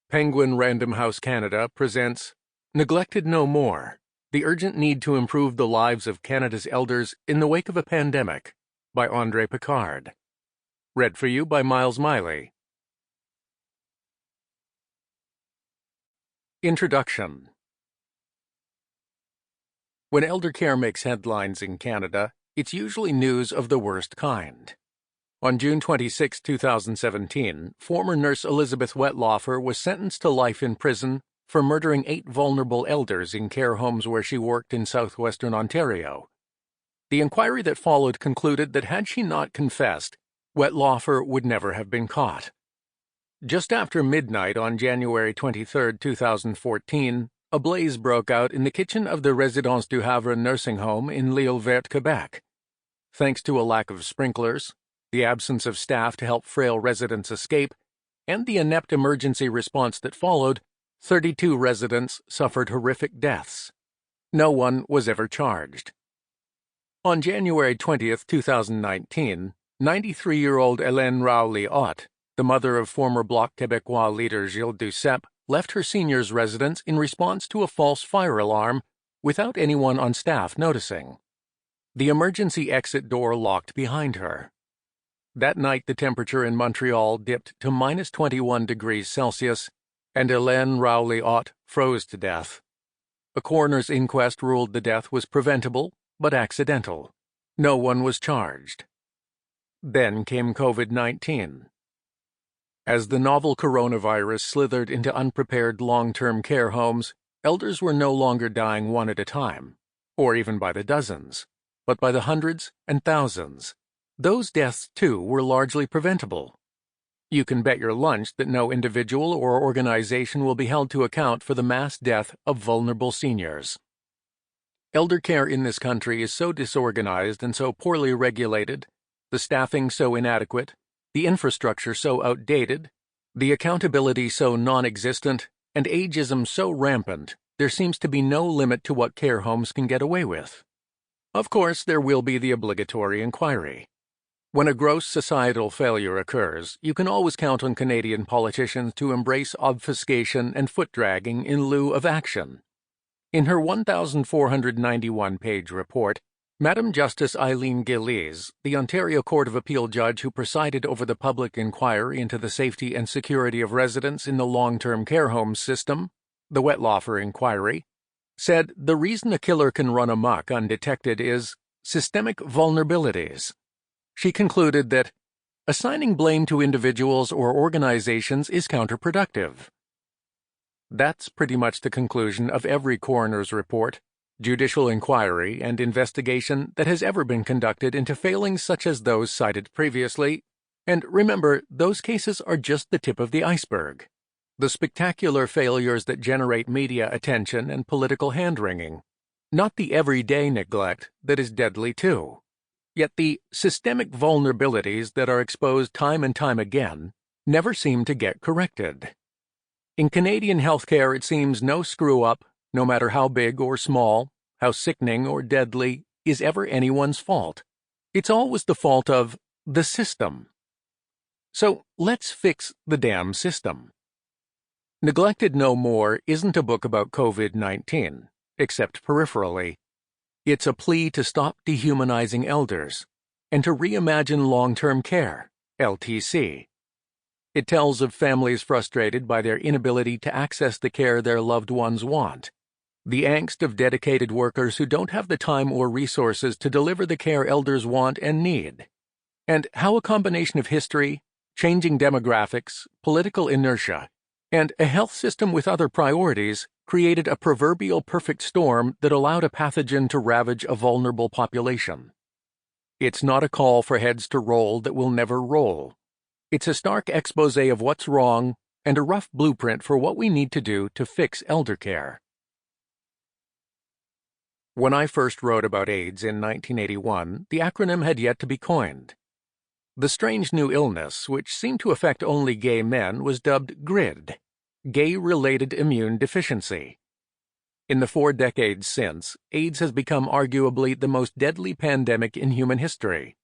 Penguin Random House Canada presents Neglected No More, The Urgent Need to Improve the Lives of Canada's Elders in the Wake of a Pandemic by André Picard. Read for you by Meili. Introduction. When eldercare makes headlines in Canada, it's usually news of the worst kind. On June 26, 2017, former nurse Elizabeth Wettlaufer was sentenced to life in prison for murdering 8 vulnerable elders in care homes where she worked in southwestern Ontario. The inquiry that followed concluded that had she not confessed, Wettlaufer would never have been caught. Just after midnight on January 23, 2014, a blaze broke out in the kitchen of the Résidence du Havre nursing home in L'Île-Verte, Quebec. Thanks to a lack of sprinklers, the absence of staff to help frail residents escape, and the inept emergency response that followed, 32 residents suffered horrific deaths. No one was ever charged. On January 20, 2019, 93-year-old Hélène Rowley-Ott, the mother of former Bloc Québécois leader Gilles Duceppe, left her seniors' residence in response to a false fire alarm without anyone on staff noticing. The emergency exit door locked behind her. That night, the temperature in Montreal dipped to minus 21 degrees Celsius, and Hélène Rowley-Ott froze to death. A coroner's inquest ruled the death was preventable, but accidental. No one was charged. Then came COVID-19. As the novel coronavirus slithered into unprepared long-term care homes, elders were no longer dying one at a time, or even by the dozens, but by the hundreds and thousands. Those deaths, too, were largely preventable. You can bet your lunch that no individual or organization will be held to account for the mass death of vulnerable seniors. Eldercare in this country is so disorganized and so poorly regulated, the staffing so inadequate, the infrastructure so outdated, the accountability so non-existent, and ageism so rampant, there seems to be no limit to what care homes can get away with. Of course, there will be the obligatory inquiry. When a gross societal failure occurs, you can always count on Canadian politicians to embrace obfuscation and foot-dragging in lieu of action. In her 1,491-page report, Madam Justice Eileen Gillies, the Ontario Court of Appeal judge who presided over the public inquiry into the safety and security of residents in the long-term care home system, the Wettlaufer inquiry, said the reason a killer can run amok undetected is systemic vulnerabilities. She concluded that assigning blame to individuals or organizations is counterproductive. That's pretty much the conclusion of every coroner's report, judicial inquiry, and investigation that has ever been conducted into failings such as those cited previously. And remember, those cases are just the tip of the iceberg. The spectacular failures that generate media attention and political hand-wringing, not the everyday neglect that is deadly too. Yet the systemic vulnerabilities that are exposed time and time again never seem to get corrected. In Canadian healthcare, it seems no screw-up, no matter how big or small, how sickening or deadly, is ever anyone's fault. It's always the fault of the system. So let's fix the damn system. Neglected No More isn't a book about COVID-19, except peripherally. It's a plea to stop dehumanizing elders and to reimagine long-term care, LTC. It tells of families frustrated by their inability to access the care their loved ones want, the angst of dedicated workers who don't have the time or resources to deliver the care elders want and need, and how a combination of history, changing demographics, political inertia, and a health system with other priorities created a proverbial perfect storm that allowed a pathogen to ravage a vulnerable population. It's not a call for heads to roll that will never roll. It's a stark exposé of what's wrong and a rough blueprint for what we need to do to fix eldercare. When I first wrote about AIDS in 1981, the acronym had yet to be coined. The strange new illness, which seemed to affect only gay men, was dubbed GRID, Gay-Related Immune Deficiency. In the 4 decades since, AIDS has become arguably the most deadly pandemic in human history.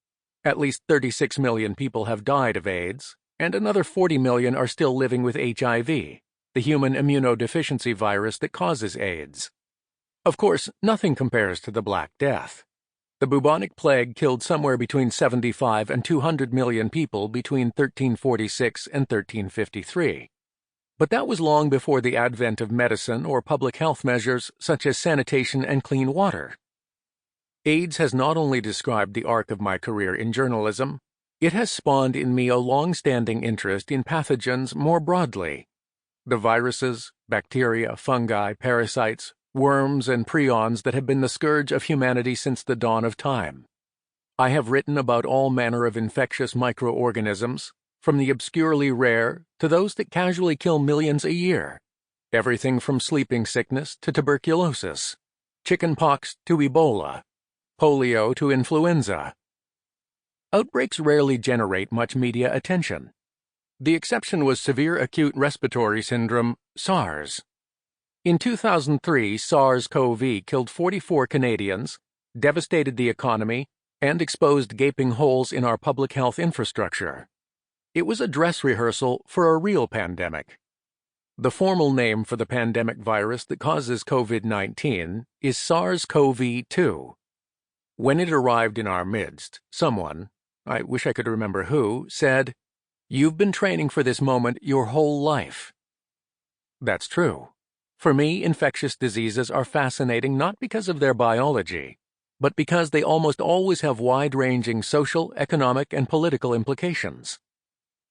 At least 36 million people have died of AIDS, and another 40 million are still living with HIV. the human immunodeficiency virus that causes AIDS. Of course, nothing compares to the Black Death. The bubonic plague killed somewhere between 75 and 200 million people between 1346 and 1353. But that was long before the advent of medicine or public health measures such as sanitation and clean water. AIDS has not only described the arc of my career in journalism, it has spawned in me a long-standing interest in pathogens more broadly. The viruses, bacteria, fungi, parasites, worms, and prions that have been the scourge of humanity since the dawn of time. I have written about all manner of infectious microorganisms, from the obscurely rare to those that casually kill millions a year, everything from sleeping sickness to tuberculosis, chickenpox to Ebola, polio to influenza. Outbreaks rarely generate much media attention. The exception was severe acute respiratory syndrome, SARS. In 2003, SARS-CoV killed 44 Canadians, devastated the economy, and exposed gaping holes in our public health infrastructure. It was a dress rehearsal for a real pandemic. The formal name for the pandemic virus that causes COVID-19 is SARS-CoV-2. When it arrived in our midst, someone, I wish I could remember who, said, "You've been training for this moment your whole life." That's true. For me, infectious diseases are fascinating not because of their biology, but because they almost always have wide-ranging social, economic, and political implications.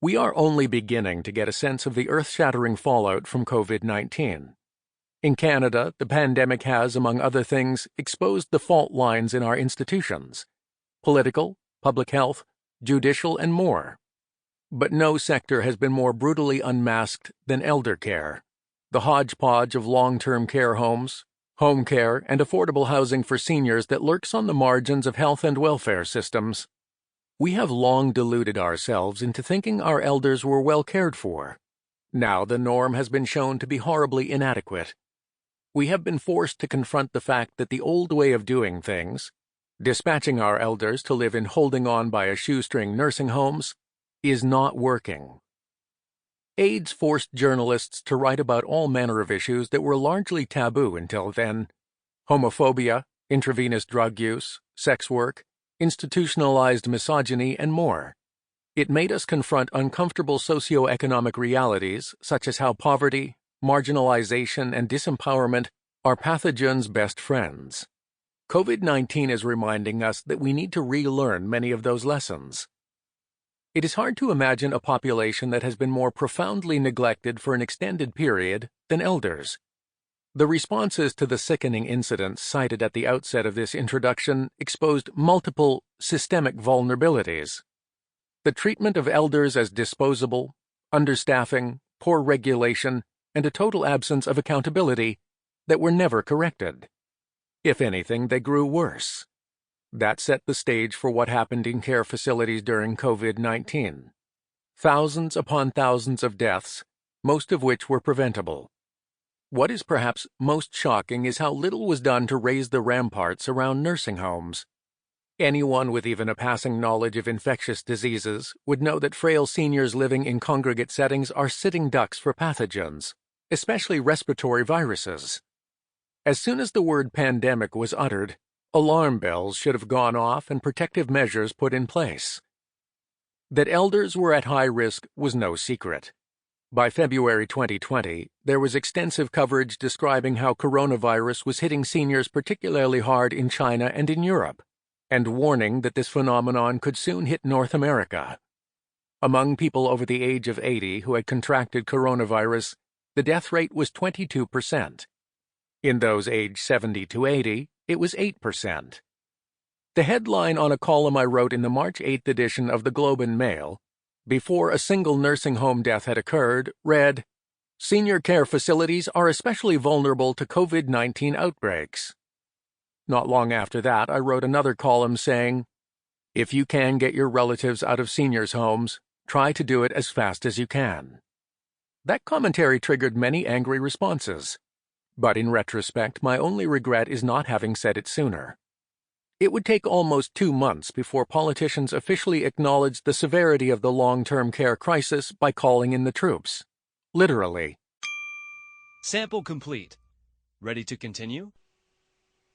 We are only beginning to get a sense of the earth-shattering fallout from COVID-19. In Canada, the pandemic has, among other things, exposed the fault lines in our institutions: political, public health, judicial, and more. But no sector has been more brutally unmasked than eldercare, the hodgepodge of long-term care homes, home care, and affordable housing for seniors that lurks on the margins of health and welfare systems. We have long deluded ourselves into thinking our elders were well cared for. Now the norm has been shown to be horribly inadequate. We have been forced to confront the fact that the old way of doing things, dispatching our elders to live in holding-on-by-a-shoestring nursing homes, is not working. AIDS forced journalists to write about all manner of issues that were largely taboo until then: homophobia, intravenous drug use, sex work, institutionalized misogyny, and more. It made us confront uncomfortable socio-economic realities such as how poverty, marginalization, and disempowerment are pathogens' best friends. COVID-19 is reminding us that we need to relearn many of those lessons. It is hard to imagine a population that has been more profoundly neglected for an extended period than elders. The responses to the sickening incidents cited at the outset of this introduction exposed multiple systemic vulnerabilities. The treatment of elders as disposable, understaffing, poor regulation, and a total absence of accountability that were never corrected. If anything, they grew worse. That set the stage for what happened in care facilities during COVID-19. Thousands upon thousands of deaths, most of which were preventable. What is perhaps most shocking is how little was done to raise the ramparts around nursing homes. Anyone with even a passing knowledge of infectious diseases would know that frail seniors living in congregate settings are sitting ducks for pathogens, especially respiratory viruses. As soon as the word pandemic was uttered, alarm bells should have gone off and protective measures put in place. That elders were at high risk was no secret. By February 2020, there was extensive coverage describing how coronavirus was hitting seniors particularly hard in China and in Europe, and warning that this phenomenon could soon hit North America. Among people over the age of 80 who had contracted coronavirus, the death rate was 22%. In those aged 70 to 80, it was 8%. The headline on a column I wrote in the March 8th edition of the Globe and Mail, before a single nursing home death had occurred, read, "Senior care facilities are especially vulnerable to COVID-19 outbreaks." Not long after that, I wrote another column saying, "If you can get your relatives out of seniors' homes, try to do it as fast as you can." That commentary triggered many angry responses. But in retrospect, my only regret is not having said it sooner. It would take almost 2 months before politicians officially acknowledged the severity of the long-term care crisis by calling in the troops. Literally. Sample complete. Ready to continue?